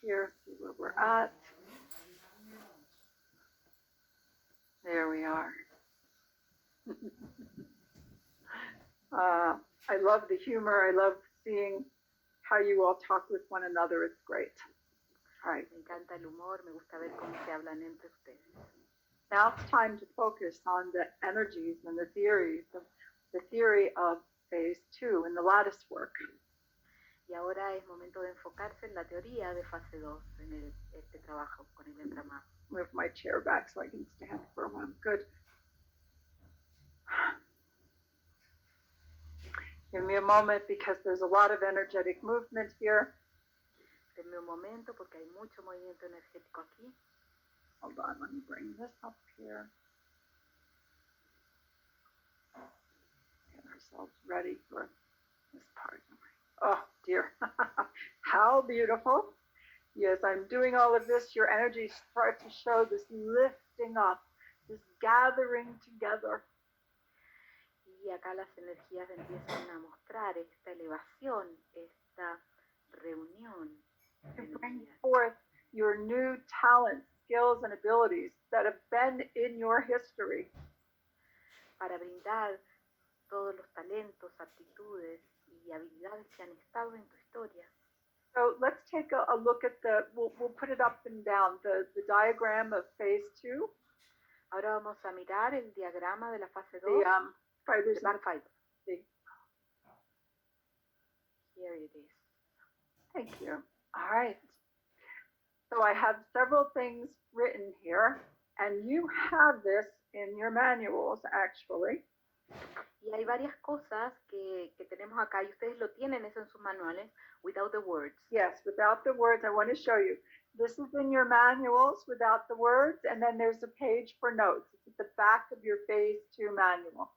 here, see where we're at. There we are. I love the humor. I love seeing how you all talk with one another. It's great. All right. Me encanta el humor, me gusta ver cómo se hablan entre ustedes. Now it's time to focus on the energies and the theories of the theory of phase 2 in the lattice work. Y ahora es momento de enfocarse en la teoría de fase 2 en este trabajo con el entramado. Move my chair back so I can stand for a while. Good. Give me a moment because there's a lot of energetic movement here. Denme un momento porque hay mucho movimiento energético aquí. Hold on, let me bring this up here. Get ourselves ready for this part. Oh, dear. How beautiful. Yes, I'm doing all of this. Your energies start to show this lifting up, this gathering together. Y acá las energías empiezan a mostrar esta elevación, esta reunión. To bring forth your new talents, skills, and abilities that have been in your history. Para brindar todos los talentos, aptitudes y habilidades que han estado en tu historia. So let's take a look at we'll put it up and down, the diagram of phase 2. Ahora vamos a mirar el diagrama de la fase 2. The fibers. Here it is. Thank you. All right. So I have several things written here, and you have this in your manuals, actually. Y hay varias cosas que tenemos acá, y ustedes lo tienen eso en sus manuales, without the words. Yes, without the words, I want to show you. This is in your manuals without the words, and then there's a page for notes. It's at the back of your phase 2 manual.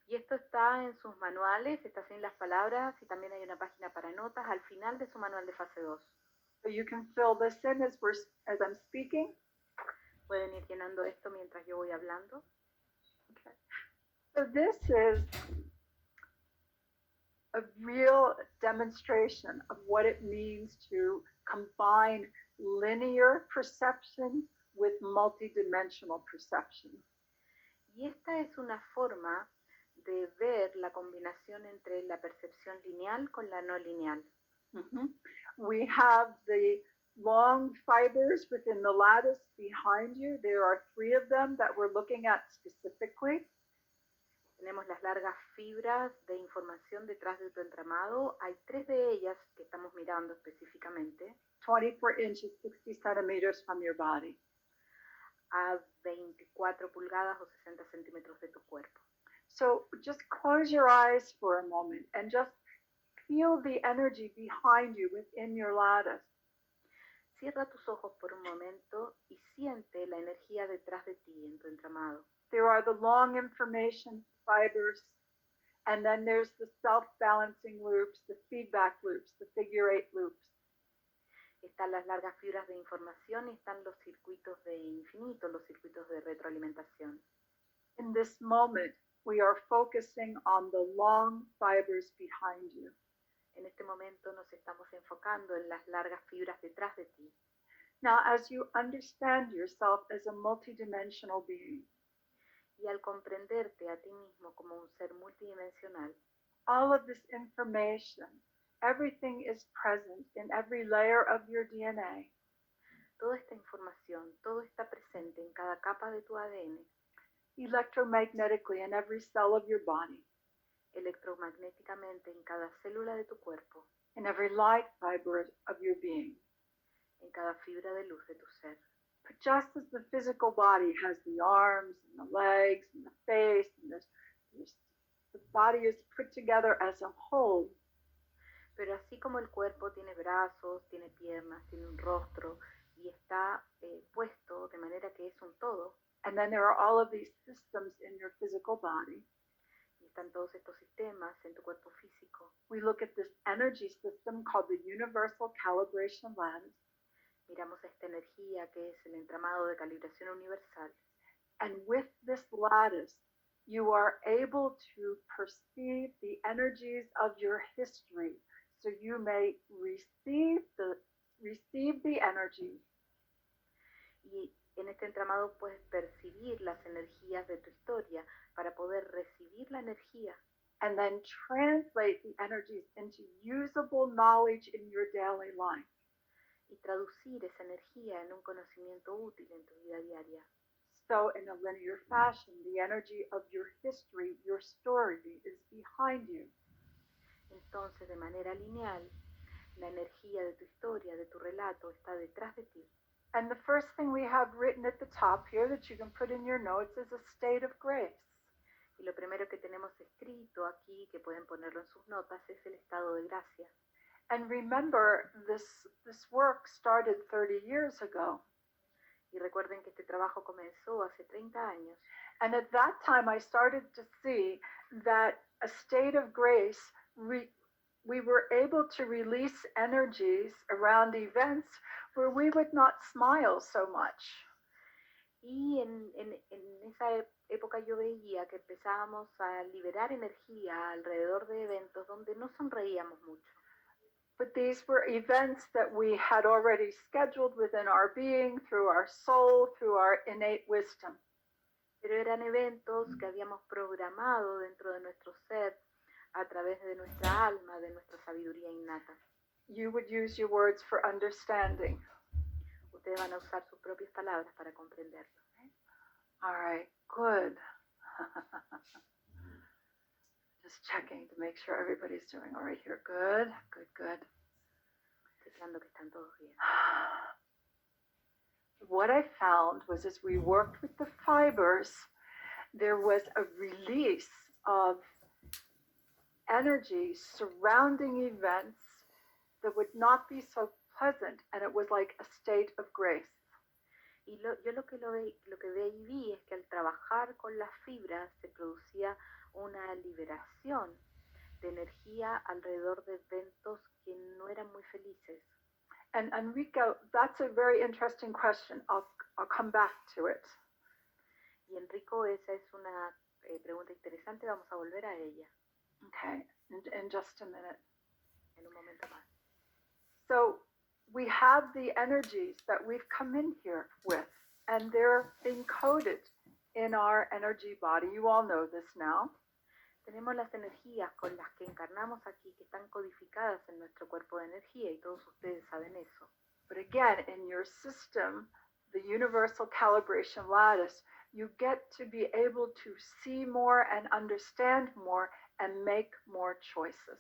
Y esto está en sus manuales, está sin las palabras, y también hay una página para notas al final de su manual de fase 2. So you can fill this in as I'm speaking. Pueden ir llenando esto mientras yo voy hablando. Okay. So this is a real demonstration of what it means to combine linear perception with multidimensional perception. Y esta es una forma de ver la combinación entre la percepción lineal con la no lineal. Mm-hmm. We have the long fibers within the lattice behind you. There are 3 of them that we're looking at specifically. Tenemos las largas fibras de información detrás de tu entramado. Hay 3 de ellas que estamos mirando específicamente. 24 inches, 60 centimeters from your body. A 24 pulgadas o 60 centímetros de tu cuerpo. So just close your eyes for a moment and just feel the energy behind you within your lattice. Cierra tus ojos por un momento y siente la energía detrás de ti en tu entramado. There are the long information fibers, and then there's the self-balancing loops, the feedback loops, the figure 8 loops. Están las largas fibras de información y están los circuitos de infinito, los circuitos de retroalimentación. In this moment, we are focusing on the long fibers behind you. En este momento nos estamos enfocando en las largas fibras detrás de ti. Now, as you understand yourself as a multidimensional being, y al comprenderte a ti mismo como un ser multidimensional, all of this information, everything is present in every layer of your DNA. Toda esta información, todo está presente en cada capa de tu ADN. Electromagnetically in every cell of your body. Electromagnéticamente en cada célula de tu cuerpo. In every light fiber of your being. En cada fibra de luz de tu ser. But just as the physical body has the arms and the legs and the face, and the body is put together as a whole. Pero así como el cuerpo tiene brazos, tiene piernas, tiene un rostro y está puesto de manera que es un todo. And then there are all of these systems in your physical body. Y están todos estos sistemas en tu cuerpo físico. We look at this energy system called the Universal Calibration Lattice. Miramos esta energía que es el entramado de calibración universal. And with this lattice, you are able to perceive the energies of your history. So you may receive the receive the energy, Y en este entramado puedes percibir las energías de tu historia para poder recibir la energía and then translate the energies into usable knowledge in your daily life. y traducir esa energía en un conocimiento útil en tu vida diaria. So, in a linear fashion, the energy of your history, your story, is behind you. Entonces, de manera lineal, la energía de tu historia, de tu relato, está detrás de ti. And the first thing we have written at the top here that you can put in your notes is a state of grace. Y lo primero que tenemos escrito aquí, que pueden ponerlo en sus notas, es el estado de gracia. And remember, this work started 30 years ago. Y recuerden que este trabajo comenzó hace 30 años. And at that time, I started to see that a state of grace, we were able to release energies around events where we would not smile so much. Y en esa época yo veía que empezábamos a liberar energía alrededor de eventos donde no sonreíamos mucho. But these were events that we had already scheduled within our being, through our soul, through our innate wisdom. Pero eran eventos que habíamos programado dentro de nuestro ser a través de nuestra alma, de nuestra sabiduría innata. You would use your words for understanding. Ustedes van a usar sus propias palabras para comprenderlo. All right, good. Just checking to make sure everybody's doing all right here. Good, good, good. Chequeando que están todos bien. What I found was as we worked with the fibers, there was a release of energy surrounding events that would not be so pleasant, and it was like a state of grace. Y yo lo que vi es que al trabajar con las fibras se producía una liberación de energía alrededor de eventos que no eran muy felices. And Enrico, that's a very interesting question. I'll come back to it. Y Enrico, esa es una pregunta interesante, vamos a volver a ella. Okay, in just a minute. En un momento más. So we have the energies that we've come in here with, and they're encoded in our energy body. You all know this now. Tenemos las energías con las que encarnamos aquí, que están codificadas en nuestro cuerpo de energía, y todos ustedes saben eso. But again, in your system, the universal calibration lattice, you get to be able to see more and understand more and make more choices.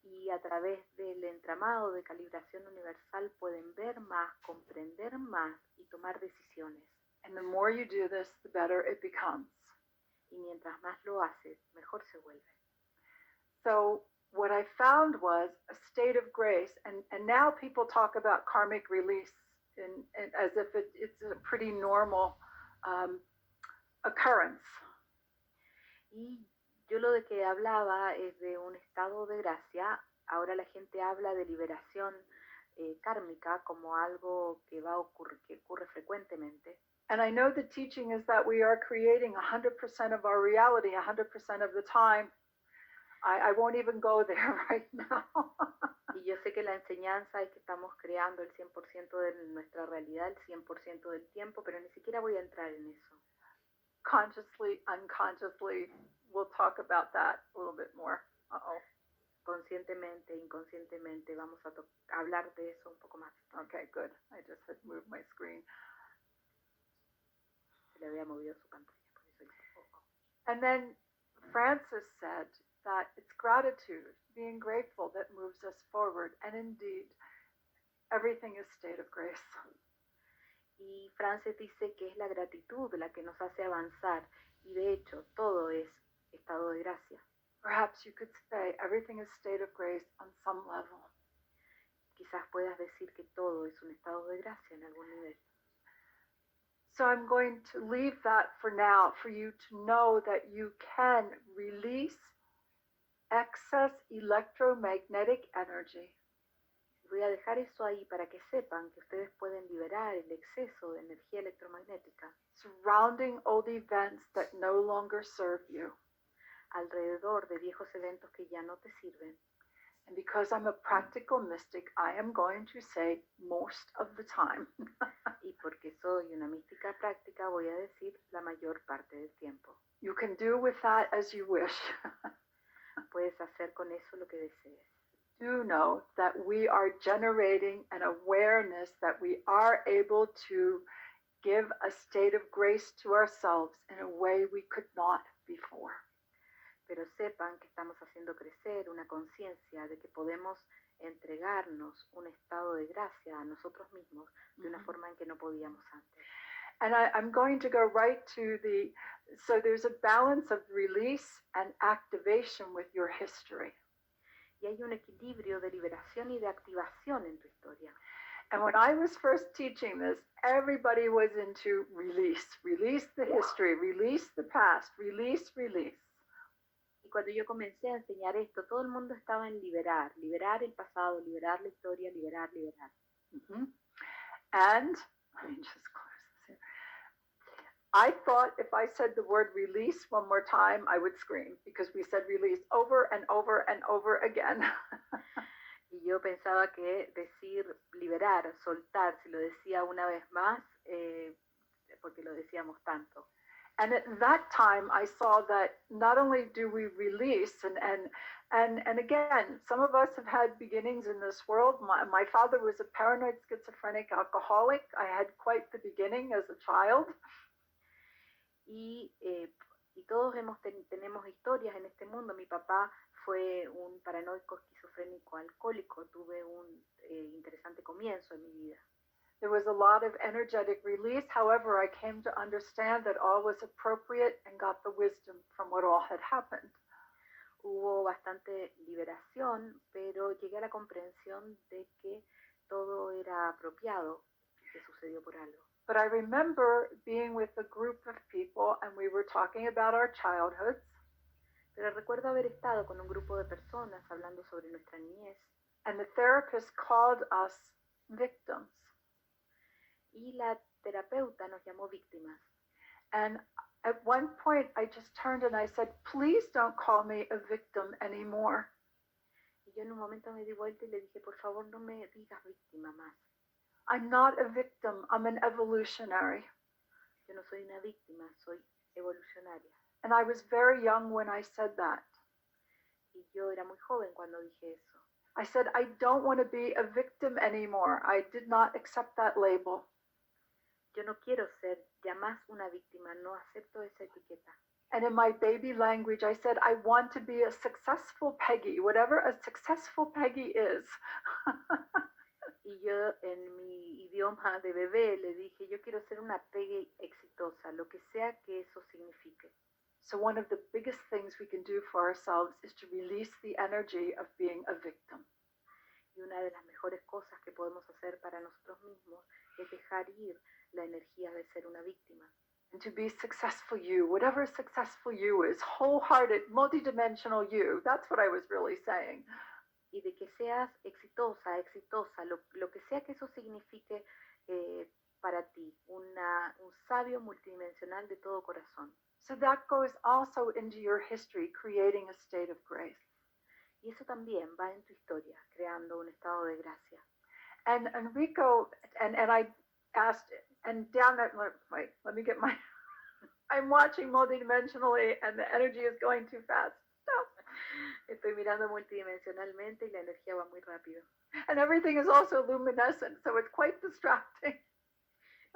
Y a través del entramado de calibración universal pueden ver más, comprender más y tomar decisiones. And the more you do this, the better it becomes. Y mientras más lo haces, mejor se vuelve. So what I found was a state of grace, and now people talk about karmic release as if it's a pretty normal occurrence. Y yo lo de que hablaba es de un estado de gracia. Ahora la gente habla de liberación kármica como algo que ocurre frecuentemente. And I know the teaching is that we are creating 100% of our reality 100% of the time. I won't even go there right now. Y yo sé que la enseñanza es que estamos creando el 100% de nuestra realidad, el 100% del tiempo, pero ni siquiera voy a entrar en eso. Consciously, unconsciously, we'll talk about that a little bit more. Uh-oh. Conscientemente, inconscientemente, vamos a hablar de eso un poco más. Okay, good. I just had moved my screen. Se le había movido su pantalla, por eso hice poco. And then Francis said that it's gratitude, being grateful, that moves us forward. And indeed, everything is state of grace. Y Francis dice que es la gratitud la que nos hace avanzar. Y de hecho, todo es estado de gracia. Perhaps you could say everything is state of grace on some level. Quizás puedas decir que todo es un estado de gracia en algún nivel. So I'm going to leave that for now, for you to know that you can release excess electromagnetic energy. Voy a dejar eso ahí para que sepan que ustedes pueden liberar el exceso de energía electromagnética surrounding old events that no longer serve you. Alrededor de viejos eventos que ya no te sirven. And because I'm a practical mystic, I am going to say most of the time. Y porque soy una mística práctica, voy a decir la mayor parte del tiempo. You can do with that as you wish. Puedes hacer con eso lo que desees. Do know that we are generating an awareness that we are able to give a state of grace to ourselves in a way we could not before. Pero sepan que estamos haciendo crecer una conciencia de que podemos entregarnos un estado de gracia a nosotros mismos de una forma en que no podíamos antes. And I'm going to go right to so there's a balance of release and activation with your history. Y hay un equilibrio de liberación y de activación en tu historia. And when I was first teaching this, everybody was into release. Release the history, release the past, release. Y cuando yo comencé a enseñar esto, todo el mundo estaba en liberar el pasado, liberar la historia, liberar. Mm-hmm. And let me just close this here. I thought if I said the word release one more time, I would scream because we said release over and over and over again. Y yo pensaba que decir liberar, soltar, si lo decía una vez más, porque lo decíamos tanto. And at that time, I saw that not only do we release, and again, some of us have had beginnings in this world. My father was a paranoid schizophrenic alcoholic. I had quite the beginning as a child. Y todos tenemos historias en este mundo. Mi papá fue un paranoico esquizofrénico alcohólico. Tuve un interesante comienzo en mi vida. There was a lot of energetic release. However, I came to understand that all was appropriate and got the wisdom from what all had happened. Hubo bastante liberación, pero llegué a la comprensión de que todo era apropiado, que sucedió por algo. But I remember being with a group of people and we were talking about our childhoods. Pero recuerdo haber estado con un grupo de personas hablando sobre nuestra niñez. And the therapist called us victims. Y la terapeuta nos llamó víctimas. And at one point I just turned and I said, please don't call me a victim anymore. Y yo en un momento me di vuelta y le dije, por favor no me digas víctima más. I'm not a victim, I'm an evolutionary. Yo no soy una víctima, soy evolucionaria. And I was very young when I said that. Y yo era muy joven cuando dije eso. I said, I don't want to be a victim anymore. I did not accept that label. Yo no quiero ser ya más una víctima, no acepto esa etiqueta. And in my baby language, I said, I want to be a successful Peggy, whatever a successful Peggy is. Y yo en mi idioma de bebé le dije, yo quiero ser una Peggy exitosa, lo que sea que eso signifique. So one of the biggest things we can do for ourselves is to release the energy of being a victim. Y una de las mejores cosas que podemos hacer para nosotros mismos es dejar ir la energía de ser una víctima. And to be successful you, whatever successful you is, wholehearted, multidimensional you. That's what I was really saying. Y de que seas exitosa, lo que sea que eso signifique para ti, un sabio multidimensional de todo corazón. So that goes also into your history, creating a state of grace. Y eso también va en tu historia, creando un estado de gracia. And Enrico, and I asked, and down at, wait, let me get my, I'm watching multidimensionally and the energy is going too fast. Stop. Estoy mirando multidimensionalmente y la energía va muy rápido. And everything is also luminescent, so it's quite distracting.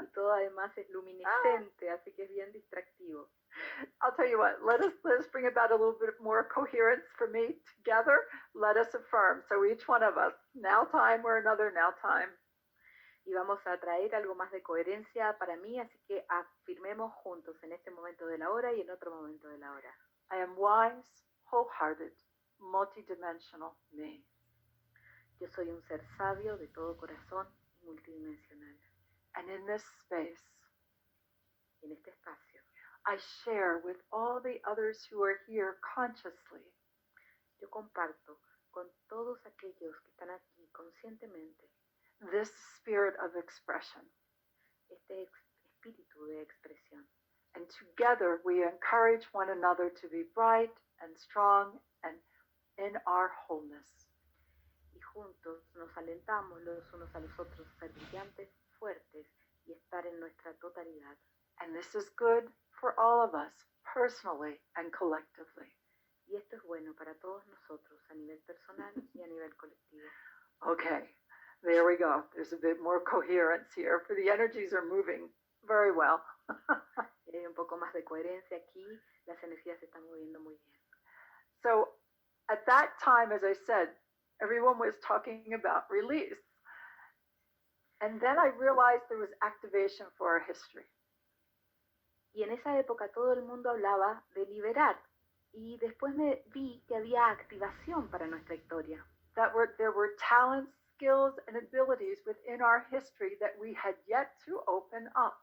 Y todo además es luminiscente, así que es bien distractivo. I'll tell you what, let us bring about a little bit more coherence for me together. Let us affirm. So each one of us, now time or another now time. Y vamos a traer algo más de coherencia para mí, así que afirmemos juntos en este momento de la hora y en otro momento de la hora. I am wise, wholehearted, multidimensional me. Yo soy un ser sabio de todo corazón y multidimensional. And in this space, y en este espacio, I share with all the others who are here consciously. Yo comparto con todos aquellos que están aquí conscientemente this spirit of expression. Este espíritu de expresión. And together we encourage one another to be bright and strong and in our wholeness. y juntos nos alentamos los unos a los otros a ser brillantes, fuertes y estar en nuestra totalidad. And this is good for all of us, personally and collectively. Y esto es bueno para todos nosotros a nivel personal y a nivel colectivo. Okay, there we go. There's a bit more coherence here, for the energies are moving very well. Y hay un poco más de coherencia aquí, las energías se están moviendo muy bien. So at that time, as I said, everyone was talking about release. And then I realized there was activation for our history. Y en esa época todo el mundo hablaba de liberar. Y después me vi que había activación para nuestra historia. There were talents, skills, and abilities within our history that we had yet to open up.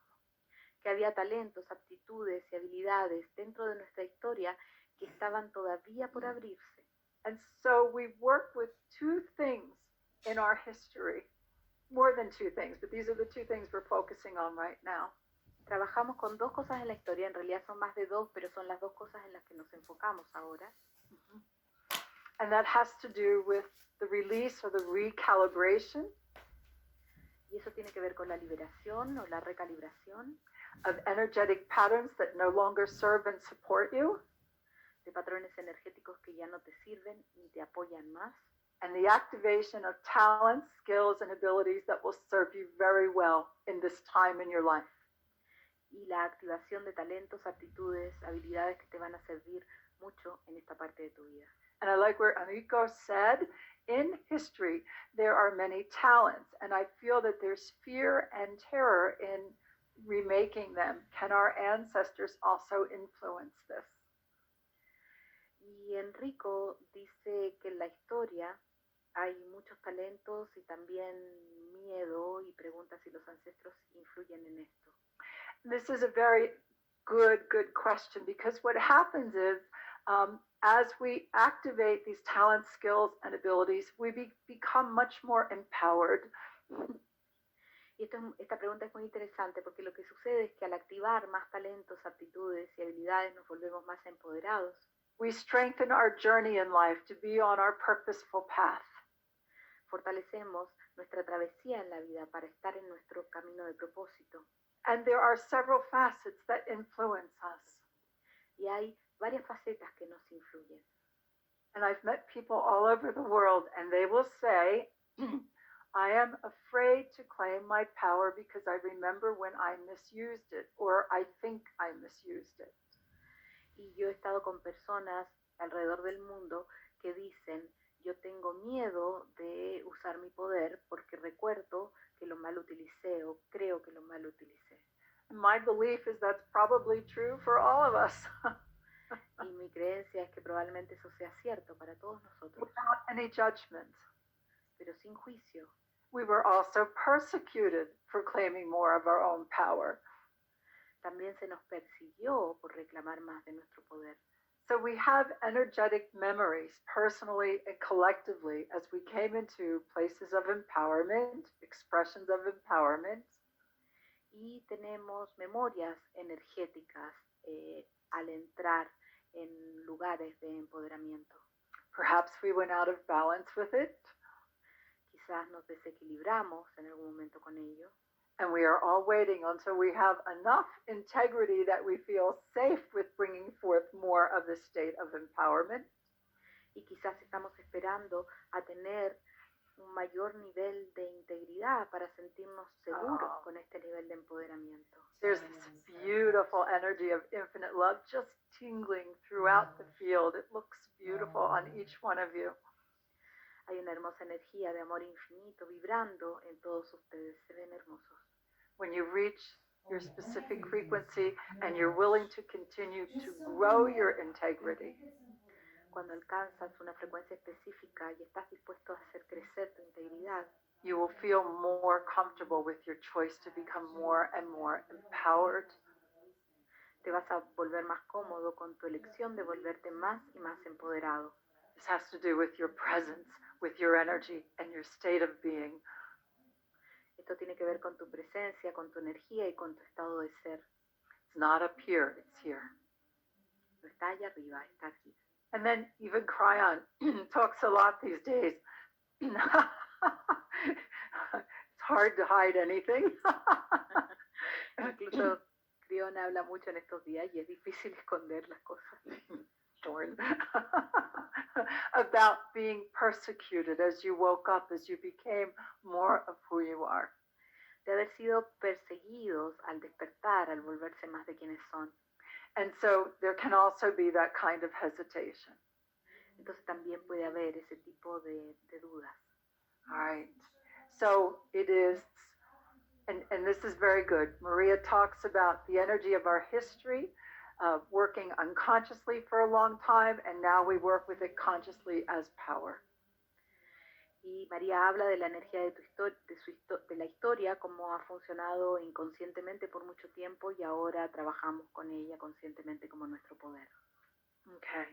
Que había talentos, aptitudes y habilidades dentro de nuestra historia que estaban todavía por abrirse. And so we work with two things in our history, more than two things, but these are the two things we're focusing on right now. Trabajamos con dos cosas en la historia, en realidad son más de dos, pero son las dos cosas en las que nos enfocamos ahora. Mm-hmm. And that has to do with the release or the recalibration. Y eso tiene que ver con la liberación o la recalibración. Of energetic patterns that no longer serve and support you. De patrones energéticos que ya no te sirven ni te apoyan más. And the activation of talents, skills, and abilities that will serve you very well in this time in your life. Y la activación de talentos, aptitudes, habilidades que te van a servir mucho en esta parte de tu vida. And I like where Enrico said, in history, there are many talents, and I feel that there's fear and terror in remaking them. Can our ancestors also influence this? Y Enrico dice que en la historia hay muchos talentos y también miedo, y pregunta si los ancestros influyen en esto. This is a very good question, because what happens is, as we activate these talents, skills, and abilities, we become much more empowered. Y esta pregunta es muy interesante porque lo que sucede es que al activar más talentos, aptitudes y habilidades nos volvemos más empoderados. We strengthen our journey in life to be on our purposeful path. Fortalecemos nuestra travesía en la vida para estar en nuestro camino de propósito. And there are several facets that influence us. Y hay varias facetas que nos influyen. And I've met people all over the world, and they will say, I am afraid to claim my power because I remember when I misused it, or I think I misused it. Y yo he estado con personas alrededor del mundo que dicen, yo tengo miedo de usar mi poder porque recuerdo que lo mal utilicé o creo que lo mal utilicé. My belief is that's probably true for all of us. Y mi creencia es que probablemente eso sea cierto para todos nosotros. Without any judgment. Pero sin juicio. We were also persecuted for claiming more of our own power. También se nos persiguió por reclamar más de nuestro poder. So we have energetic memories, personally and collectively, as we came into places of empowerment, expressions of empowerment. Y tenemos memorias energéticas al entrar en lugares de empoderamiento. Perhaps we went out of balance with it. Quizás nos desequilibramos en algún momento con ello. And we are all waiting until we have enough integrity that we feel safe with bringing forth more of this state of empowerment. Y quizás estamos esperando a tener un mayor nivel de integridad para sentirnos seguros con este nivel de empoderamiento. There's this beautiful energy of infinite love just tingling throughout the field. It looks beautiful on each one of you. Hay una hermosa energía de amor infinito vibrando en todos ustedes. Se ven hermosos. When you reach your specific frequency and you're willing to continue to grow your integrity. Cuando alcanzas una frecuencia específica y estás dispuesto a hacer crecer tu integridad, you will feel more comfortable with your choice to become more and more empowered. Te vas a volver más cómodo con tu elección de volverte más y más empoderado. This has to do with your presence, with your energy, and your state of being. Esto tiene que ver con tu presencia, con tu energía y con tu estado de ser. It's not up here, it's here. No está allá arriba, está aquí. And then even Cryon talks a lot these days It's hard to hide anything. Incluso Criona habla mucho en estos días y es difícil esconder las cosas. Darn. About being persecuted as you woke up, as you became more of who you are. De haber sido perseguidos al despertar, al volverse más de quienes son. And so there can also be that kind of hesitation. Entonces también puede haber ese tipo de dudas. All right. So it is, and this is very good. Maria talks about the energy of our history, working unconsciously for a long time, and now we work with it consciously as power. Y María habla de la energía de la historia, cómo ha funcionado inconscientemente por mucho tiempo y ahora trabajamos con ella conscientemente como nuestro poder. Okay.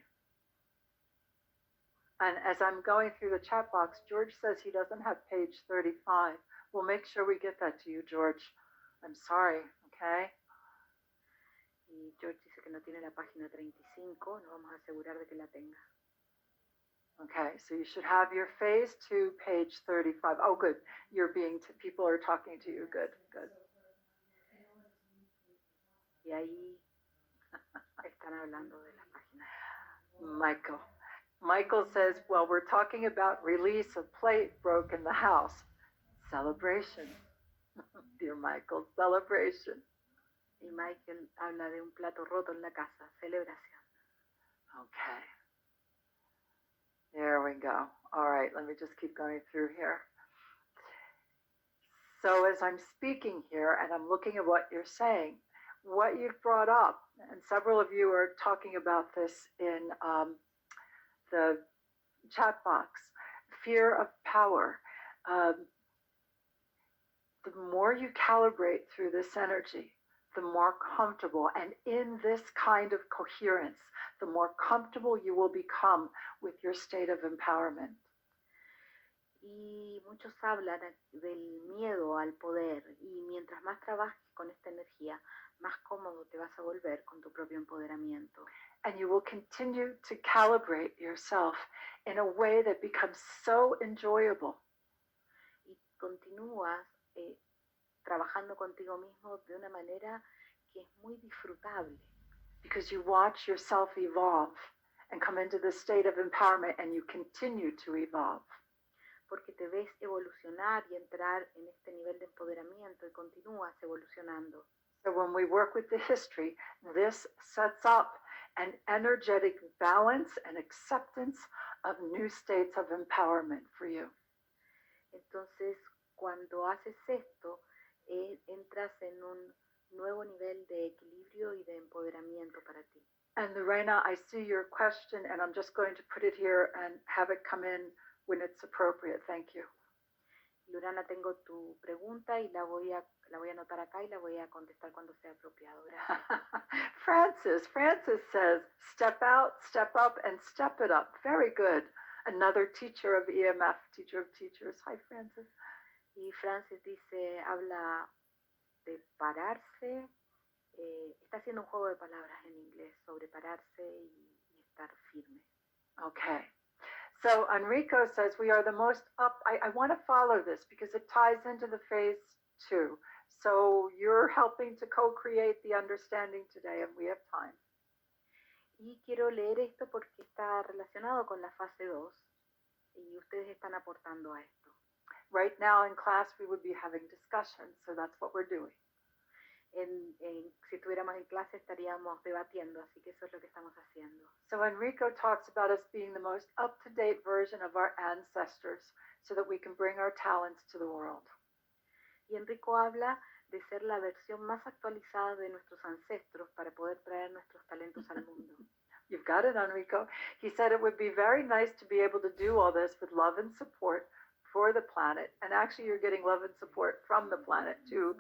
And as I'm going through the chat box, George says he doesn't have page 35. We'll make sure we get that to you, George. I'm sorry, okay? Y George dice que no tiene la página 35, nos vamos a asegurar de que la tenga. Okay, so you should have your phase 2, page 35. Oh, good. People are talking to you. Good, good. Y ahí están hablando de las páginas. Michael says, well, we're talking about release of plate broke in the house. Celebration. Dear Michael, celebration. Y Michael habla de un plato roto en la casa, celebración. Okay. There we go. All right, let me just keep going through here. So as I'm speaking here and I'm looking at what you're saying, what you've brought up, and several of you are talking about this in the chat box, fear of power. The more you calibrate through this energy, the more comfortable, and in this kind of coherence, the more comfortable you will become with your state of empowerment. Y muchos hablan del miedo al poder, y mientras más trabajes con esta energía, más cómodo te vas a volver con tu propio empoderamiento. And you will continue to calibrate yourself in a way that becomes so enjoyable. Y continúas trabajando contigo mismo de una manera que es muy disfrutable. Because you watch yourself evolve and come into the state of empowerment, and you continue to evolve. Porque te ves evolucionar y entrar en este nivel de empoderamiento y continúas evolucionando. So when we work with the history, this sets up an energetic balance and acceptance of new states of empowerment for you. Entonces, cuando haces esto, entras en un nuevo nivel de equilibrio y de empoderamiento para ti. And Lorena, I see your question, and I'm just going to put it here and have it come in when it's appropriate. Thank you. Lorena, tengo tu pregunta y la voy a anotar acá y la voy a contestar cuando sea apropiado. Gracias. Francis says, step out, step up, and step it up. Very good. Another teacher of EMF, teacher of teachers. Hi, Francis. Y Francis dice, habla de pararse. Está haciendo un juego de palabras en inglés sobre pararse y estar firme. Okay. So Enrico says we are the most up. I want to follow this because it ties into the phase 2. So you're helping to co-create the understanding today, and we have time. Y quiero leer esto porque está relacionado con la fase 2 y ustedes están aportando a esto. Right now in class we would be having discussions, so that's what we're doing. Si estuviéramos en clase estaríamos debatiendo, así que eso es lo que estamos haciendo. So Enrico talks about us being the most up-to-date version of our ancestors so that we can bring our talents to the world. Y Enrico habla de ser la versión más actualizada de nuestros ancestros para poder traer nuestros talentos al mundo. You've got it, Enrico. He said it would be very nice to be able to do all this with love and support for the planet. And actually you're getting love and support from the planet too.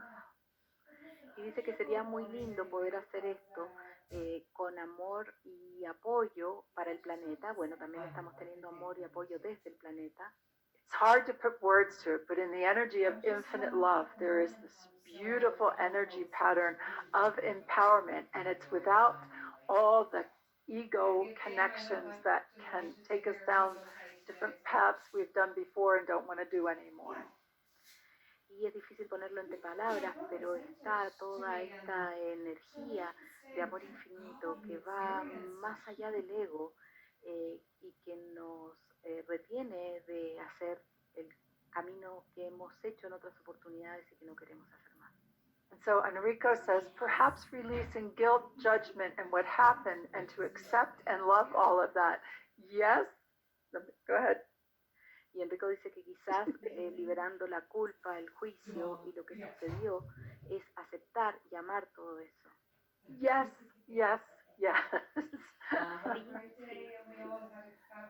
Y dice que sería muy lindo poder hacer esto con amor y apoyo para el planeta. Bueno, también estamos teniendo amor y apoyo desde el planeta. It's hard to put words to it, but in the energy of infinite love, there is this beautiful energy pattern of empowerment, and it's without all the ego connections that can take us down different paths we've done before and don't want to do anymore. Y es difícil ponerlo entre palabras, pero está toda esta energía de amor infinito que va más allá del ego y que nos retiene de hacer el camino que hemos hecho en otras oportunidades y que no queremos hacer más. And so Enrico says, perhaps releasing guilt, judgment, and what happened, and to accept and love all of that. Yes? Go ahead. Y Enrico dice que quizás liberando la culpa, el juicio y lo que sucedió es aceptar y amar todo eso. Yes, yes, yes.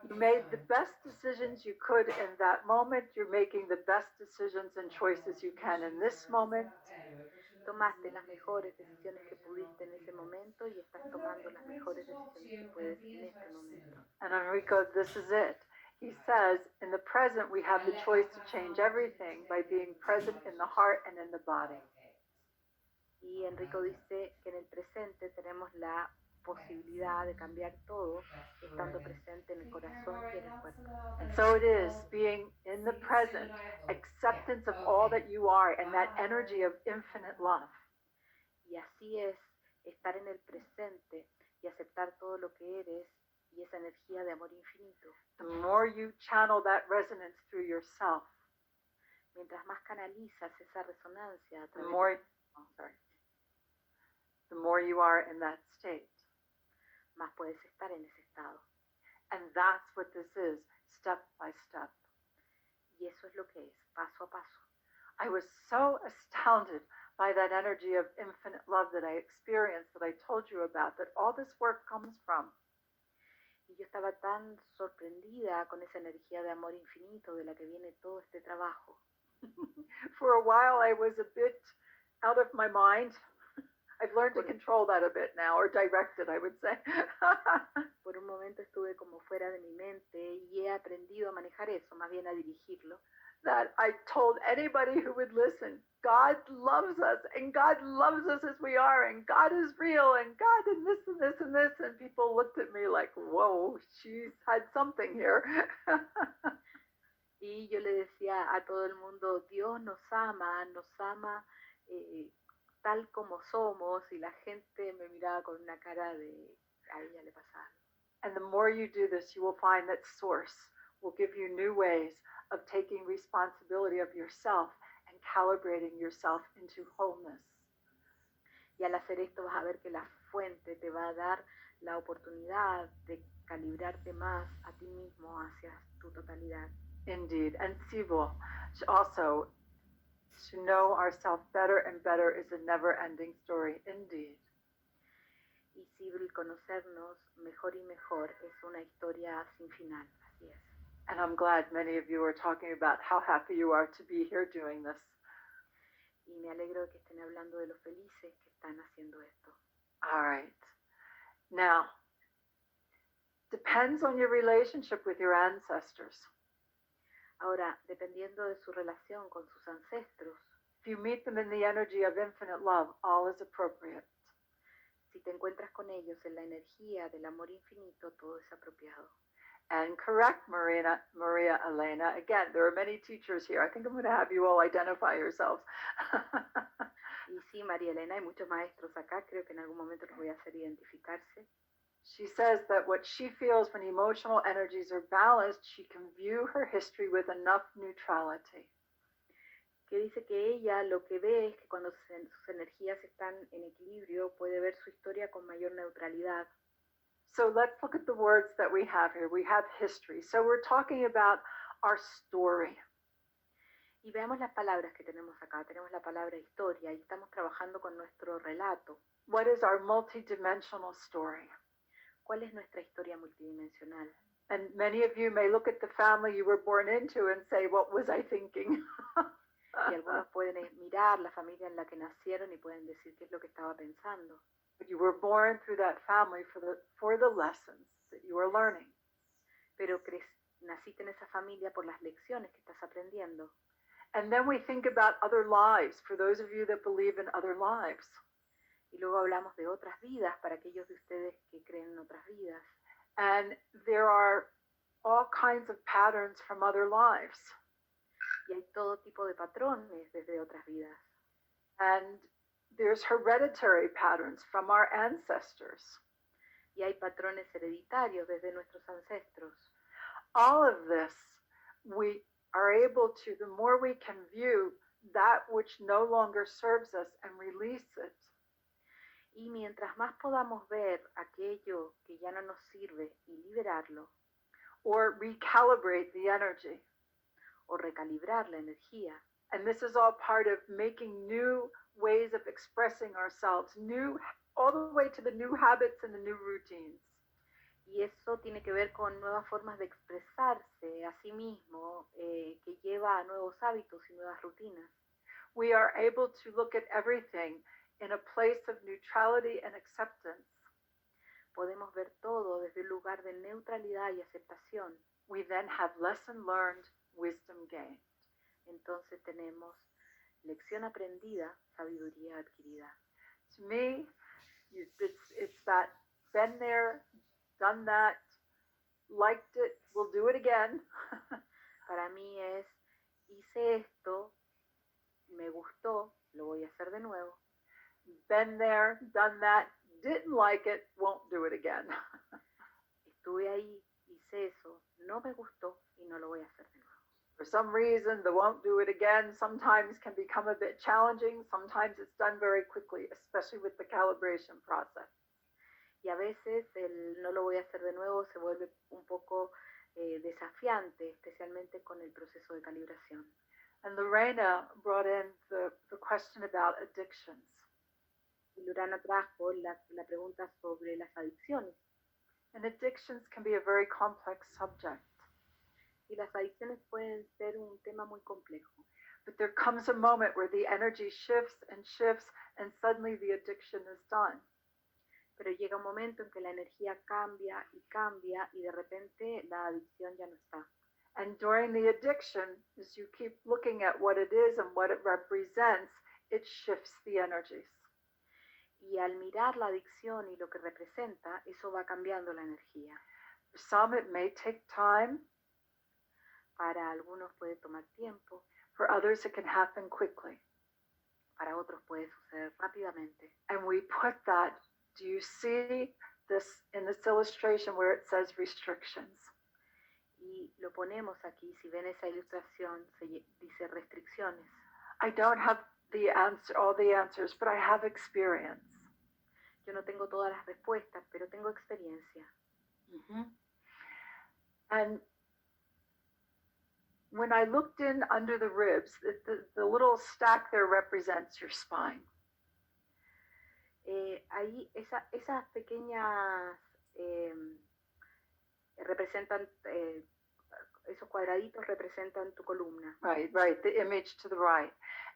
You made the best decisions you could in that moment. You're making the best decisions and choices you can in this moment. Tomaste las mejores decisiones que pudiste en ese momento y estás tomando las mejores decisiones que puedes en este momento. And Enrico, this is it. He says, in the present, we have the choice to change everything by being present in the heart and in the body. Y Enrico dice que en el presente tenemos la posibilidad de cambiar todo estando presente en el corazón y en el cuerpo. And so it is, being in the present, acceptance of all that you are and that energy of infinite love. Y así es estar en el presente y aceptar todo lo que eres y esa energía de amor infinito. The more you channel that resonance through yourself, mientras más canalizas esa resonancia a the través more you are in that state. más puedes estar en ese estado. And that's what this is, step by step. Y eso es lo que es, paso a paso. I was so astounded by that energy of infinite love that I experienced, that I told you about, that all this work comes from. Y yo estaba tan sorprendida con esa energía de amor infinito de la que viene todo este trabajo. For a while I was a bit out of my mind. I've learned to control that a bit now, or direct it, I would say. Por un momento estuve como fuera de mi mente y he aprendido a manejar eso, más bien a dirigirlo. That I told anybody who would listen, God loves us, and God loves us as we are, and God is real, and God and this and this and this, and people looked at me like, whoa, she's had something here. Y yo le decía a todo el mundo, Dios nos ama tal como somos, y la gente me miraba con una cara de, a ella le pasa algo. And the more you do this, you will find that Source will give you new ways of taking responsibility of yourself and calibrating yourself into wholeness. Y al hacer esto vas a ver que la fuente te va a dar la oportunidad de calibrarte más a ti mismo hacia tu totalidad. Indeed. And Sibyl, also, to know ourselves better and better is a never-ending story. Indeed. Y Sibyl, conocernos mejor y mejor es una historia sin final. Así es. And I'm glad many of you are talking about how happy you are to be here doing this. Y me alegro de que estén hablando de lo felices que están haciendo esto. All right. Now, depends on your relationship with your ancestors. Ahora, dependiendo de su relación con sus ancestros, if you meet them in the energy of infinite love, all is appropriate. Si te encuentras con ellos en la energía del amor infinito, todo es apropiado. And correct, Maria Elena. Again, there are many teachers here. I think I'm going to have you all identify yourselves. Y sí, María Elena, hay muchos maestros acá. Creo que en algún momento los voy a hacer identificarse. She says that what she feels when emotional energies are balanced, she can view her history with enough neutrality. Que dice que ella lo que ve es que cuando sus energías están en equilibrio, puede ver su historia con mayor neutralidad. So let's look at the words that we have here. We have history. So we're talking about our story. Y veamos las palabras que tenemos acá. Tenemos la palabra historia y estamos trabajando con nuestro relato. What is our multidimensional story? ¿Cuál es nuestra historia multidimensional? And many of you may look at the family you were born into and say, what was I thinking? Y algunos pueden mirar la familia en la que nacieron y pueden decir qué es lo que estaba pensando. But you were born through that family for the lessons that you are learning. Pero naciste en esa familia por las lecciones que estás aprendiendo. And then we think about other lives, for those of you that believe in other lives. Y luego hablamos de otras vidas para aquellos de ustedes que creen en otras vidas. And there are all kinds of patterns from other lives. Y hay todo tipo de patrones desde otras vidas. And there's hereditary patterns from our ancestors. Y hay patrones hereditarios desde nuestros ancestros. All of this, we are able to, the more we can view that which no longer serves us and release it, Y mientras más podamos ver aquello que ya no nos sirve y liberarlo, or recalibrate the energy. o recalibrar la energía. And this is all part of making new ways of expressing ourselves, new, all the way to the new habits and the new routines. Y eso tiene que ver con nuevas formas de expresarse a sí mismo, que lleva a nuevos hábitos y nuevas rutinas. We are able to look at everything in a place of neutrality and acceptance. Podemos ver todo desde un lugar de neutralidad y aceptación. We then have lesson learned, wisdom gained. Entonces tenemos lección aprendida, sabiduría adquirida. To me, it's that been there, done that, liked it, we'll do it again. Para mí es, hice esto, me gustó, lo voy a hacer de nuevo. Been there, done that, didn't like it, won't do it again. Estuve ahí, hice eso, no me gustó y no lo voy a hacer de nuevo. For some reason, the won't do it again sometimes can become a bit challenging. Sometimes it's done very quickly, especially with the calibration process. Y a veces el no lo voy a hacer de nuevo se vuelve un poco desafiante, especialmente con el proceso de calibración. And Lorena brought in the question about addictions. Y Lorena trajo la pregunta sobre las adicciones. And addictions can be a very complex subject. Y las adicciones pueden ser un tema muy complejo. But there comes a moment where the energy shifts, and suddenly the addiction is done. Pero llega un momento en que la energía cambia y de repente la adicción ya no está. And during the addiction, as you keep looking at what it is and what it represents, it shifts the energies. Y al mirar la adicción y lo que representa, eso va cambiando la energía. For some, it may take time. Para algunos puede tomar tiempo. For others, it can happen quickly. Para otros puede suceder rápidamente. And we put that, do you see this in this illustration where it says restrictions? Y lo ponemos aquí, si ven esa ilustración, se dice restricciones. I don't have all the answers, but I have experience. Yo no tengo todas las respuestas, pero tengo experiencia. Mm-hmm. And when I looked in under the ribs, the little stack there represents your spine. Ahí esas pequeñas representan, esos cuadraditos representan tu columna. Right, the image to the right.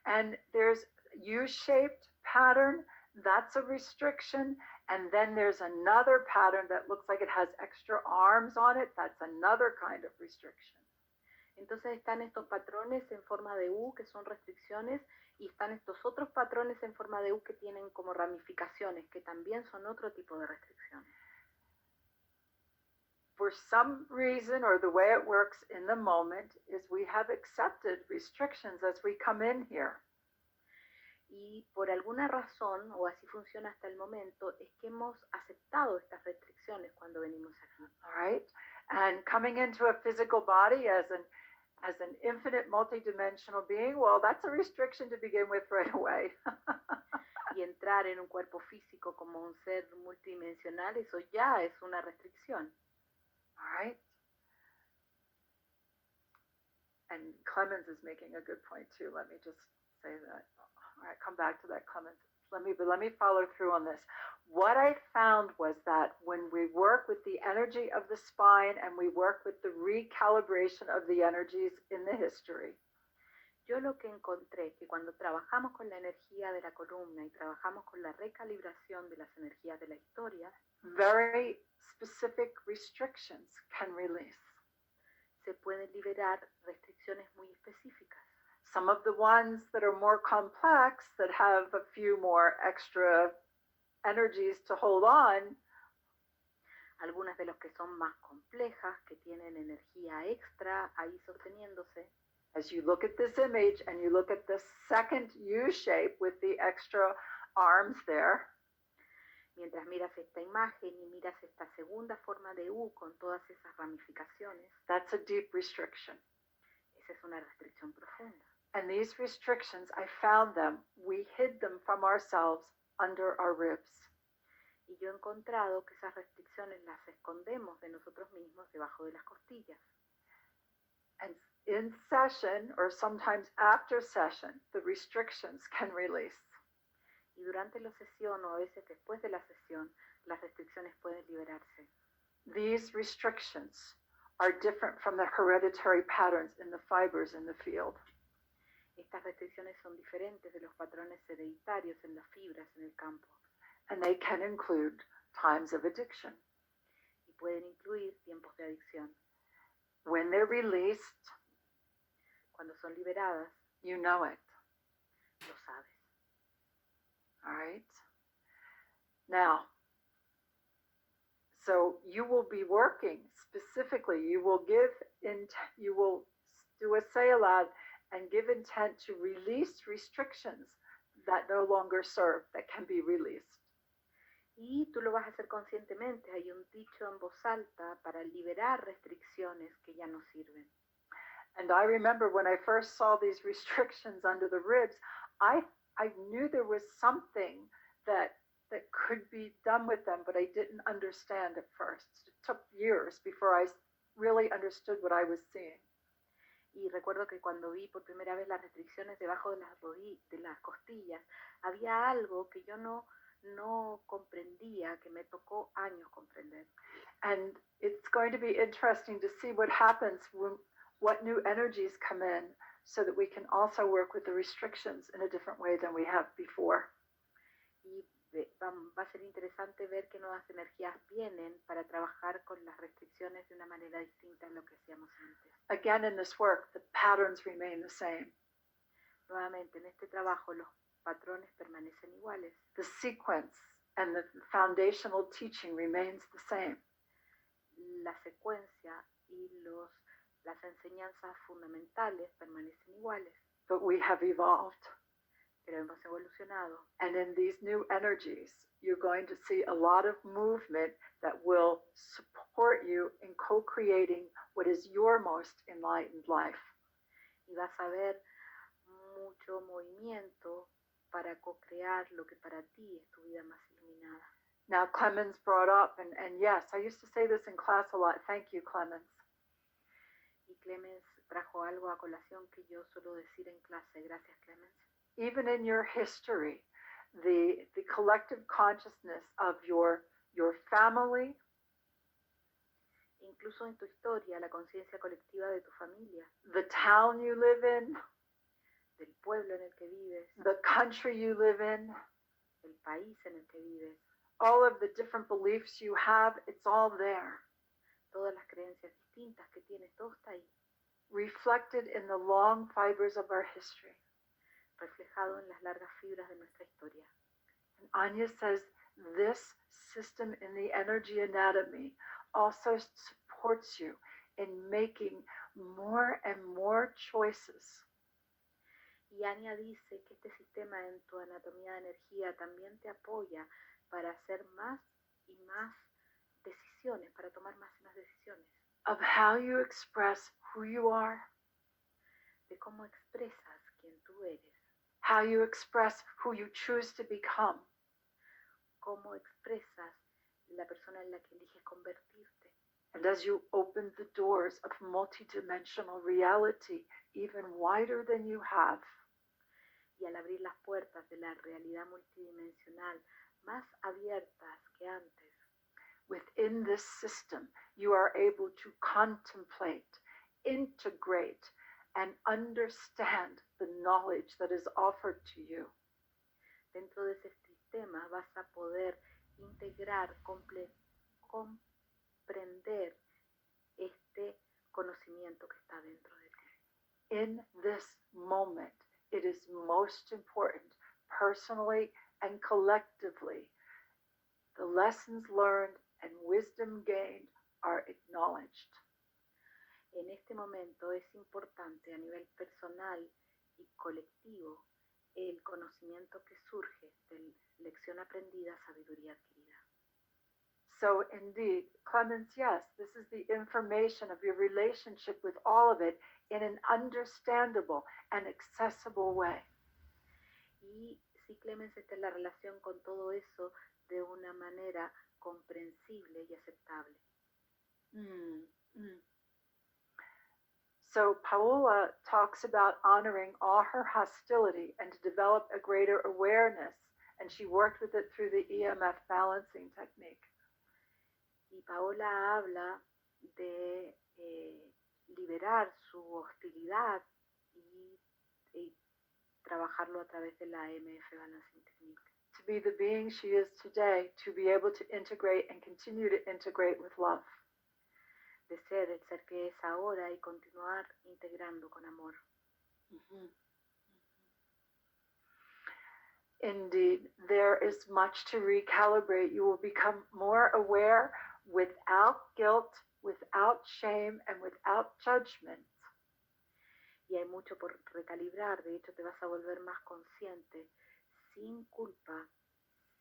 And there's U-shaped pattern, that's a restriction. And then there's another pattern that looks like it has extra arms on it, that's another kind of restriction. Entonces están estos patrones en forma de U que son restricciones y están estos otros patrones en forma de U que tienen como ramificaciones que también son otro tipo de restricciones. For some reason or the way it works in the moment is we have accepted restrictions as we come in here. Y por alguna razón, o así funciona hasta el momento, es que hemos aceptado estas restricciones cuando venimos aquí. All right? And coming into a physical body as an infinite multidimensional being, well, that's a restriction to begin with right away. Y entrar en un cuerpo físico como un ser multidimensional, eso ya es una restricción. All right? And Clemens is making a good point too. Let me just say that. All right, come back to that, Clemens. Let me follow through on this. What I found was that when we work with the energy of the spine and we work with the recalibration of the energies in the history, yo lo que encontré que cuando trabajamos con la energía de la columna y trabajamos con la recalibración de las energías de la historia, very specific restrictions can release. Se pueden liberar restricciones muy específicas. Some of the ones that are more complex, that have a few more extra energies to hold on. Algunas de los que son más complejas, que tienen energía extra ahí sosteniéndose. As you look at this image and you look at the second U shape with the extra arms there, Mientras miras esta imagen y miras esta segunda forma de U con todas esas ramificaciones, that's a deep restriction. esa es una restricción profunda. And these restrictions, I found them, we hid them from ourselves under our ribs. Y yo he encontrado que esas restricciones las escondemos de nosotros mismos debajo de las costillas. And in session, or sometimes after session, the restrictions can release. Y durante la sesión o a veces después de la sesión, las restricciones pueden liberarse. These restrictions are different from the hereditary patterns in the fibers in the field. Estas restricciones son diferentes de los patrones hereditarios en las fibras en el campo. And they can include times of addiction. Y pueden incluir tiempos de adicción. When they're released, Cuando son liberadas, you know it. lo sabes. All right. Now, so you will be working specifically. You will do a say aloud and give intent to release restrictions that no longer serve, that can be released. Y tú lo vas a hacer conscientemente. Hay un dicho en voz alta para liberar restricciones que ya no sirven. And I remember when I first saw these restrictions under the ribs, I knew there was something that could be done with them, but I didn't understand at first. It took years before I really understood what I was seeing. Y recuerdo que cuando vi por primera vez las restricciones debajo de las costillas, había algo que yo no comprendía, que me tocó años comprender. And it's going to be interesting to see what happens what new energies come in, so that we can also work with the restrictions in a different way than we have before. Y va a ser interesante ver qué nuevas energías vienen para trabajar con las restricciones de una manera distinta a lo que hacíamos antes. Again, in this work, the patterns remain the same. Nuevamente, en este trabajo los patrones permanecen iguales. The sequence and the foundational teaching remains the same. La secuencia y las enseñanzas fundamentales permanecen iguales. But we have evolved. Pero hemos evolucionado. And in these new energies, you're going to see a lot of movement that will support you in co-creating what is your most enlightened life. Y vas a ver mucho movimiento para co-crear lo que para ti es tu vida más iluminada. Now, Clemens brought up, and yes, I used to say this in class a lot. Thank you, Clemens. Y Clemens trajo algo a colación que yo suelo decir en clase. Gracias, Clemens. Even in your history, the collective consciousness of your family, incluso en tu historia, la conciencia colectiva de tu familia, the town you live in, del pueblo en el que vives, the country you live in, el país en el que vives, all of the different beliefs you have, it's all there. Todas las creencias distintas que tienes, todo está ahí. Reflected in the long fibers of our history. Reflejado en las largas fibras de nuestra historia. And Anya says this system in the energy anatomy also supports you in making more and more choices. Y Anya dice que este sistema en tu anatomía de energía también te apoya para hacer más y más decisiones, para tomar más y más decisiones. Of how you express who you are. De cómo expresas quién tú eres. How you express who you choose to become. Cómo expresas la persona en la que eliges convertirte. And as you open the doors of multidimensional reality even wider than you have. Y al abrir las puertas de la realidad multidimensional más abiertas que antes. Within this system, you are able to contemplate, integrate, and understand the knowledge that is offered to you. Dentro de ese sistema vas a poder integrar, comprender este conocimiento que está dentro de ti. In this moment, it is most important, personally and collectively, the lessons learned and wisdom gained are acknowledged. En este momento es importante a nivel personal y colectivo el conocimiento que surge de lección aprendida, sabiduría adquirida. So indeed, Clemens, yes, this is the information of your relationship with all of it in an understandable and accessible way. Y sí, Clemens, esta es la relación con todo eso de una manera comprensible y aceptable. So Paola talks about honoring all her hostility and to develop a greater awareness, and she worked with it through the EMF balancing technique. Y Paola habla de liberar su hostilidad y trabajarlo a través de la EMF balancing technique. To be the being she is today, to be able to integrate and continue to integrate with love. De ser el ser que es ahora y continuar integrando con amor. Indeed, there is much to recalibrate. You will become more aware without guilt, without shame, and without judgment. Y hay mucho por recalibrar. De hecho, te vas a volver más consciente, sin culpa,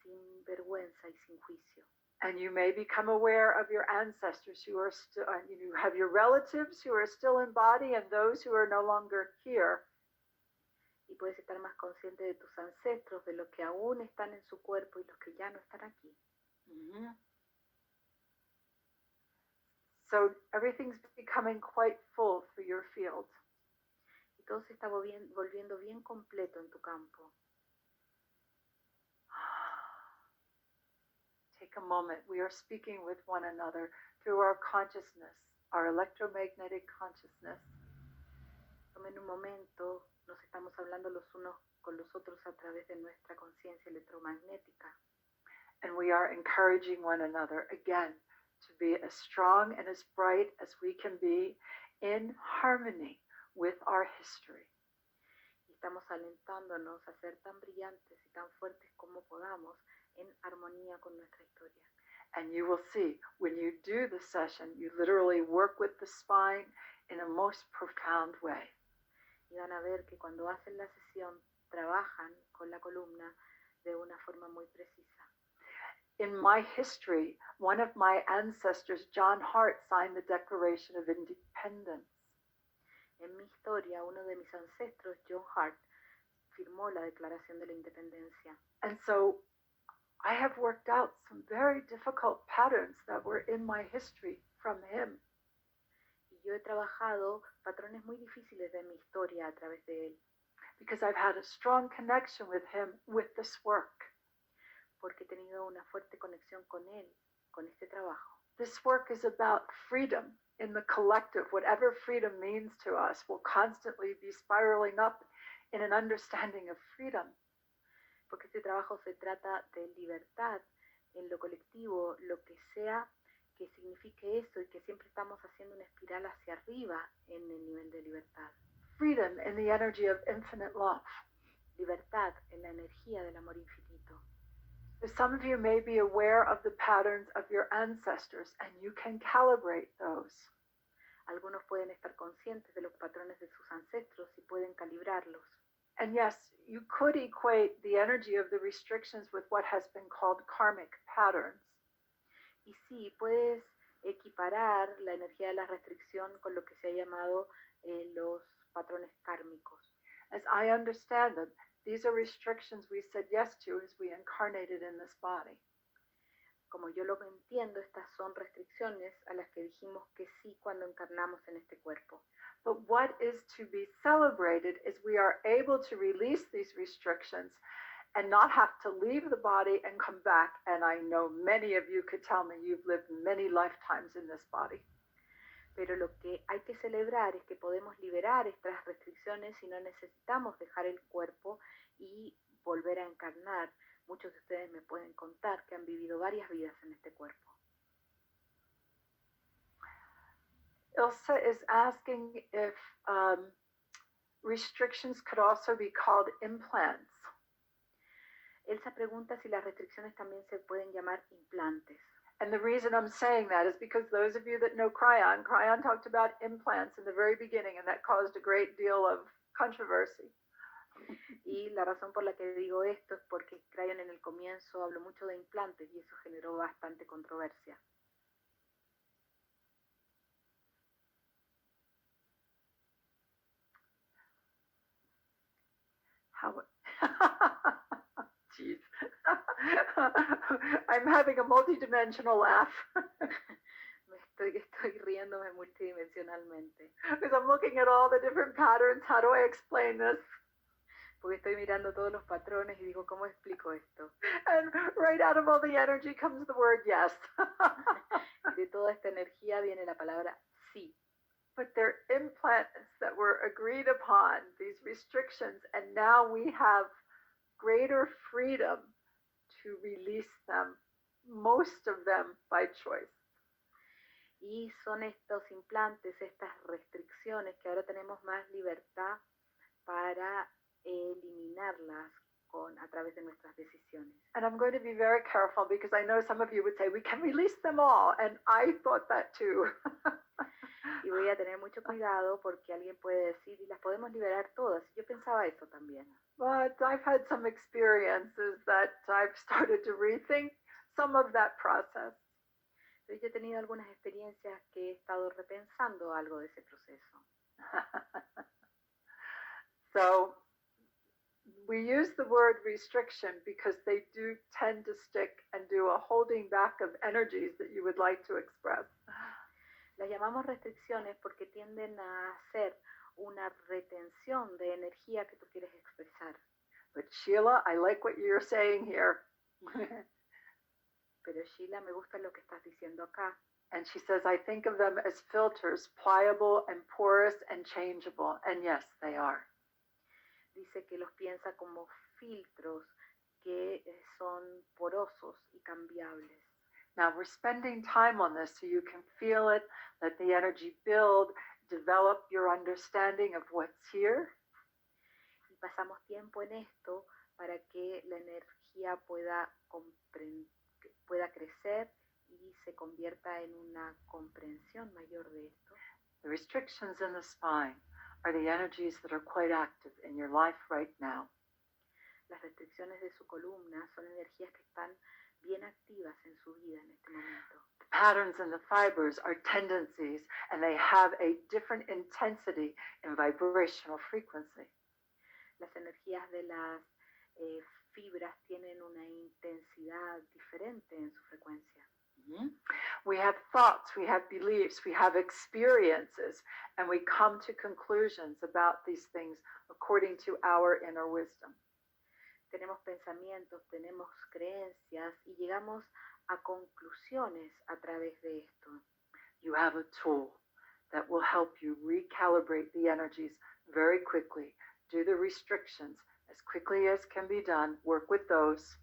sin vergüenza y sin juicio. And you may become aware of your ancestors who are still, you have your relatives who are still in body and those who are no longer here. Y puedes estar más consciente de tus ancestros, de los que aún están en su cuerpo y los que ya no están aquí. So everything's becoming quite full for your field. Y todo se está volviendo bien completo en tu campo. Take a moment. We are speaking with one another through our consciousness, our electromagnetic consciousness. Tomen un momento, nos estamos hablando los unos con los otros a través de nuestra conciencia electromagnética. And we are encouraging one another again to be as strong and as bright as we can be in harmony with our history. Y estamos alentándonos a ser tan brillantes y tan fuertes como podamos en armonía con nuestra historia. And you will see, when you do the session, you literally work with the spine in a most profound way. Y van a ver que cuando hacen la sesión, trabajan con la columna de una forma muy precisa. In my history, one of my ancestors, John Hart, signed the Declaration of Independence. En mi historia, uno de mis ancestros, John Hart, firmó la Declaración de la Independencia. And so I have worked out some very difficult patterns that were in my history from him. Y yo he trabajado patrones muy difíciles de mi historia a través de él. Because I've had a strong connection with him with this work. Porque he tenido una fuerte conexión con él, con este trabajo. This work is about freedom in the collective. Whatever freedom means to us will constantly be spiraling up in an understanding of freedom. Porque este trabajo se trata de libertad en lo colectivo, lo que sea que signifique eso, y que siempre estamos haciendo una espiral hacia arriba en el nivel de libertad. Freedom in the energy of infinite love. Libertad en la energía del amor infinito. So some of you may be aware of the patterns of your ancestors, and you can calibrate those. Algunos pueden estar conscientes de los patrones de sus ancestros y pueden calibrarlos. And yes, you could equate the energy of the restrictions with what has been called karmic patterns. Y sí, puedes equiparar la energía de la restricción con lo que se ha llamado los patrones kármicos. As I understand them, these are restrictions we said yes to as we incarnated in this body. Como yo lo entiendo, estas son restricciones a las que dijimos que sí cuando encarnamos en este cuerpo. But what is to be celebrated is we are able to release these restrictions and not have to leave the body and come back. And I know many of you could tell me you've lived many lifetimes in this body. Pero lo que hay que celebrar es que podemos liberar estas restricciones y no necesitamos dejar el cuerpo y volver a encarnar. Muchos de ustedes me pueden contar que han vivido varias vidas en este cuerpo. Ilsa is asking if restrictions could also be called implants. Elsa pregunta si las restricciones también se pueden llamar implantes. And the reason I'm saying that is because those of you that know Cryon talked about implants in the very beginning, and that caused a great deal of controversy. Y la razón por la que digo esto es porque Crayon en el comienzo habló mucho de implantes y eso generó bastante controversia. How? Jeez. I'm having a multidimensional laugh. Estoy riéndome multidimensionalmente. Because I'm looking at all the different patterns. How do I explain this? Porque estoy mirando todos los patrones y digo, ¿cómo explico esto? And right out of all the energy comes the word yes. Y de toda esta energía viene la palabra sí. But they're implants that were agreed upon, these restrictions, and now we have greater freedom to release them, most of them by choice. Y son estos implantes, estas restricciones que ahora tenemos más libertad para eliminarlas a través de nuestras decisiones. And I'm going to be very careful because I know some of you would say, we can release them all. And I thought that too. Y voy a tener mucho cuidado porque alguien puede decir, y las podemos liberar todas. Yo pensaba eso también. But I've had some experiences that I've started to rethink some of that process. Pero yo he tenido algunas experiencias que he estado repensando algo de ese proceso. So we use the word restriction because they do tend to stick and do a holding back of energies that you would like to express. Las llamamos restricciones porque tienden a ser una retención de energía que tú quieres expresar. But Sheila, I like what you're saying here. Pero Sheila, me gusta lo que estás diciendo acá. And she says, I think of them as filters, pliable and porous and changeable. And yes, they are. Dice que los piensa como filtros que son porosos y cambiables. Now we're spending time on this so you can feel it, let the energy build, develop your understanding of what's here. Y pasamos tiempo en esto para que la energía pueda crecer y se convierta en una comprensión mayor de esto. The restrictions in the spine are the energies that are quite active in your life right now. Las restricciones de su columna son energías que están bien activas en su vida en este momento. The patterns in the fibers are tendencies, and they have a different intensity in vibrational frequency. Las energías de las fibras tienen una intensidad diferente en su frecuencia. Mm-hmm. We have thoughts, we have beliefs, we have experiences, and we come to conclusions about these things according to our inner wisdom. Tenemos pensamientos, tenemos creencias y llegamos a conclusiones a través de esto. You have a tool that will help you recalibrate the energies very quickly, do the restrictions as quickly as can be done, work with those.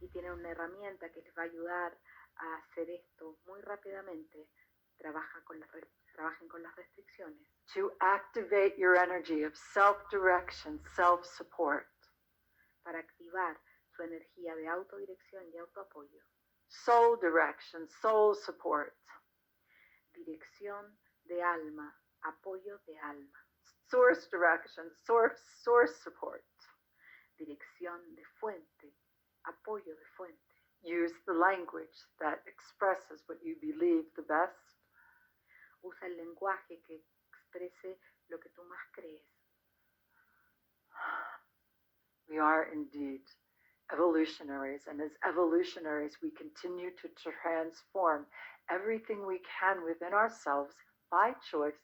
Y tiene una herramienta que les va a ayudar a hacer esto muy rápidamente. Trabajen con las restricciones. To activate your energy of self-direction, self-support. Para activar su energía de autodirección y autoapoyo. Soul direction, soul support. Dirección de alma, apoyo de alma. Source direction, source support. Dirección de fuente, apoyo de fuente. Use the language that expresses what you believe the best. Usa el lenguaje que exprese lo que tú más crees. We are indeed evolutionaries, and as evolutionaries, we continue to transform everything we can within ourselves by choice.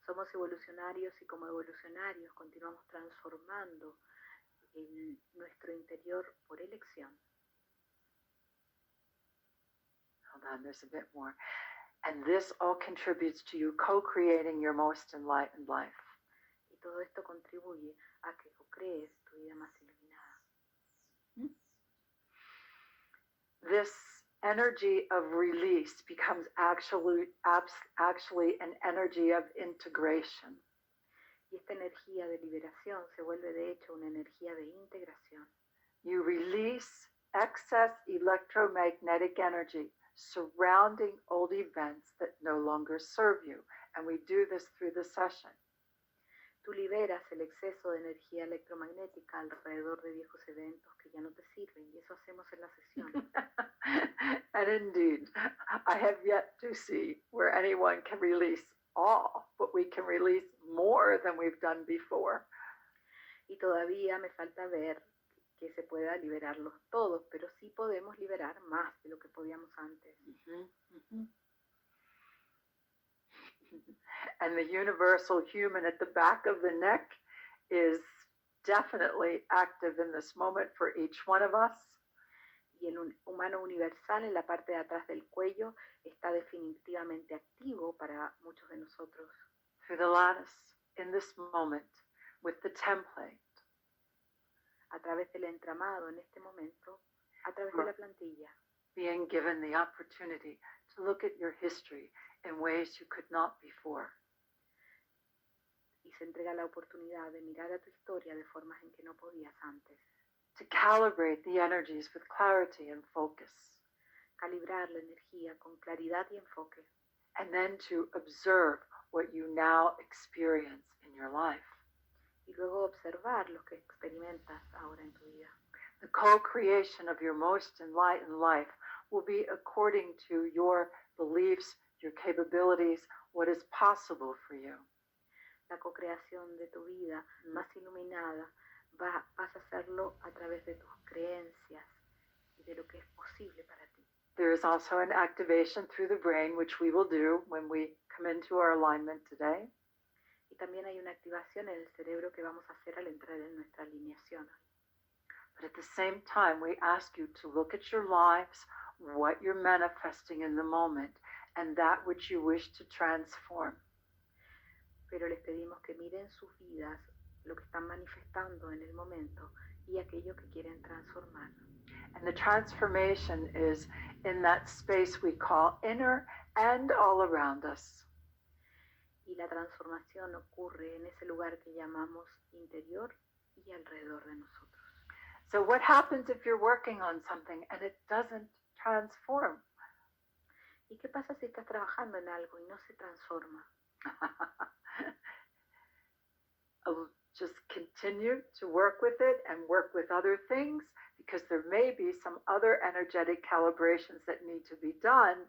Somos evolucionarios y como evolucionarios continuamos transformando en nuestro interior por elección. Hold on, there's a bit more. And this all contributes to you co-creating your most enlightened life. Y todo esto contribuye a que co-crees tu vida más iluminada. This energy of release becomes actually an energy of integration. Y esta energía de liberación se vuelve de hecho una energía de integración. You release excess electromagnetic energy surrounding old events that no longer serve you. And we do this through the session. Tú liberas el exceso de energía electromagnética alrededor de viejos eventos que ya no te sirven, y eso hacemos en la sesión. And indeed, I have yet to see where anyone can release all, but we can release more than we've done before. Y todavía me falta ver que se pueda liberarlos todos, pero sí podemos liberar más de lo que podíamos antes. And the universal human at the back of the neck is definitely active in this moment for each one of us. Y el humano universal en la parte de atrás del cuello está definitivamente activo para muchos de nosotros. Through the lattice, in this moment, with the template. A través del entramado en este momento, a través de la plantilla. Being given the opportunity to look at your history in ways you could not before. Y se entrega la oportunidad de mirar a tu historia de formas en que no podías antes. To calibrate the energies with clarity and focus. Calibrar la energía con claridad y enfoque. And then to observe what you now experience in your life. Y luego observar lo que experimentas ahora en tu vida. The co-creation of your most enlightened life will be according to your beliefs, your capabilities, what is possible for you. La co-creación de tu vida más iluminada vas a hacerlo a través de tus creencias y de lo que es posible para ti. There is also an activation through the brain, which we will do when we come into our alignment today. Y también hay una activación en el cerebro que vamos a hacer al entrar en nuestra alineación. But at the same time, we ask you to look at your lives, what you're manifesting in the moment, and that which you wish to transform. Pero les pedimos que miren sus vidas, lo que están manifestando en el momento y aquello que quieren transformar. And the transformation is in that space we call inner and all around us. Y la transformación ocurre en ese lugar que llamamos interior y alrededor de nosotros. So what happens if you're working on something and it doesn't transform? ¿Y qué pasa si estás trabajando en algo y no se transforma? Just continue to work with it and work with other things, because there may be some other energetic calibrations that need to be done.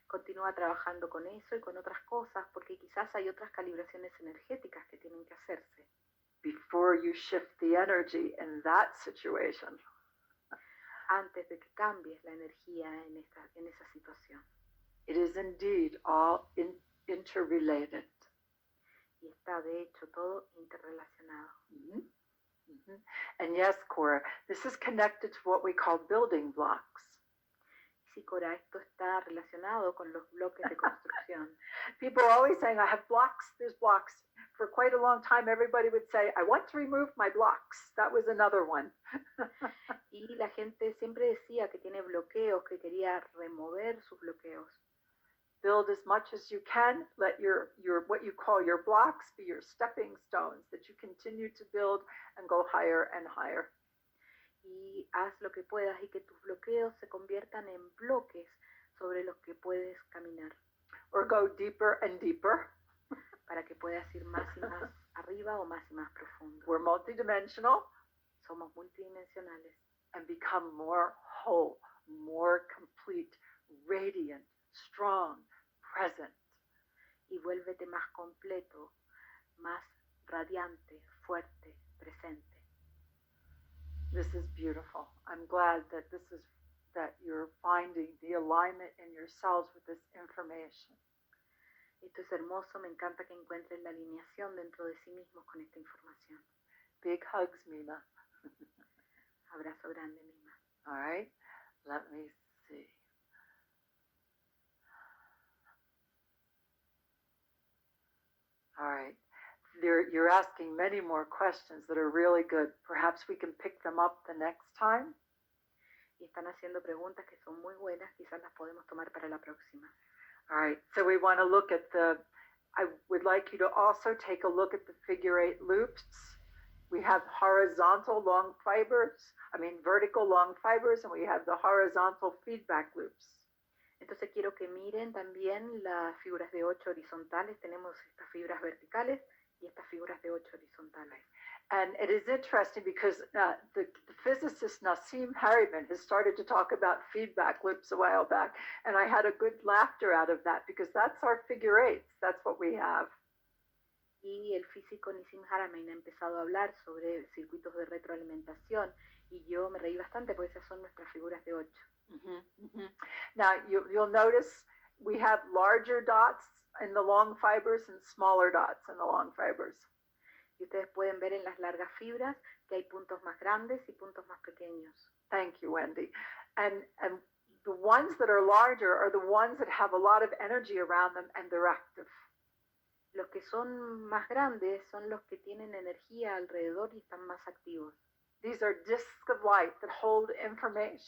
Continúa trabajando con eso y con otras cosas, porque quizás hay otras calibraciones energéticas que tienen que hacerse. Before you shift the energy in that situation. Antes de que cambies la energía en esa situación. It is indeed all interrelated. Y está de hecho todo interrelacionado. Mm-hmm. Mm-hmm. And yes, Cora, this is connected to what we call building blocks. Sí, Cora, esto está relacionado con los bloques de construcción. People are always saying, I have blocks, there's blocks. For quite a long time, everybody would say, I want to remove my blocks. That was another one. Y la gente siempre decía que tiene bloqueos, que quería remover sus bloqueos. Build as much as you can. Let your what you call your blocks be your stepping stones that you continue to build and go higher and higher. Y haz lo que puedas y que tus bloqueos se conviertan en bloques sobre los que puedes caminar. Or go deeper and deeper. Para que puedas ir más y más arriba o más y más profundo. We're multidimensional. Somos multidimensionales. And become more whole, more complete, radiant, strong, present. Y vuélvete más completo, más radiante, fuerte, presente. This is beautiful. I'm glad that you're finding the alignment in yourselves with this information. Esto es hermoso, me encanta que encuentres la alineación dentro de sí mismos con esta información. Big hugs, Mima. Abrazo grande, Mima. All right, let me see. All right, you're asking many more questions that are really good. Perhaps we can pick them up the next time. Y están haciendo preguntas que son muy buenas, quizás las podemos tomar para la próxima. All right, so we want to look at I would like you to also take a look at the figure 8 loops We have horizontal long fibers, vertical long fibers, and we have the horizontal feedback loops. Entonces quiero que miren también las figuras de 8 horizontales. Tenemos estas fibras verticales y estas figuras de 8 horizontales. And it is interesting because the physicist Nassim Harriman has started to talk about feedback loops a while back, and I had a good laughter out of that because that's our figure eights. That's what we have. Y el físico Nassim Haramein ha empezado a hablar sobre circuitos de retroalimentación y yo me reí bastante porque esas son nuestras figuras de 8. Now you'll notice we have larger dots in the long fibers and smaller dots in the long fibers. Y ustedes pueden ver en las largas fibras que hay puntos más grandes y puntos más pequeños. Thank you, Wendy. And the ones that are larger are the ones that have a lot of energy around them and they're active. Los que son más grandes son los que tienen energía alrededor y están más activos. These are discs of light that hold information